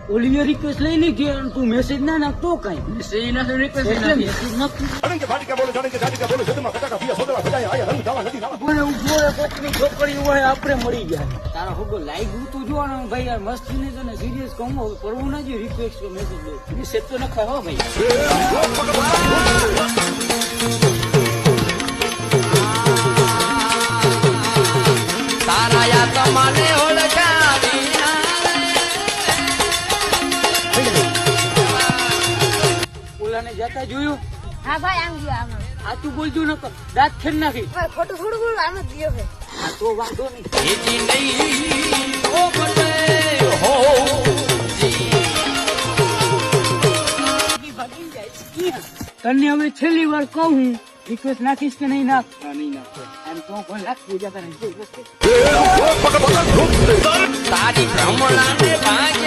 ઓલી રિક્વેસ્ટ લઈ લીધી અને તું મેસેજ ના નાખતો કઈ મેસેજ ના રિક્વેસ્ટ એટલે મેસેજ નાખી કોકની છોકરી હોય આપણે મળી જાય તારા હોગો લાઈક તો જો ને ભાઈ યાર મસ્તી ને તને સિરિયસ કહું કરવું ના જોઈએ રિક્વેસ્ટ કે મેસેજ લે મેસેજ તો નખાય હો ભાઈ તારા યા તમારે ઓળખાવી ઓલાને જતા જોયું હા ભાઈ આમ ગયો આમ સાચું બોલજો ન તો દાંત ખેડ નાખી ખોટું થોડું બોલું આમ જ ગયો છે હા તો વાંધો નહીં તને હવે છેલ્લી વાર કહું હું રિક્વેસ્ટ નાખીશ કે નહીં નાખ નહીં નાખો એમ તો કોઈ લાગતું જતા નહીં તારી ભ્રમણાને ભાગ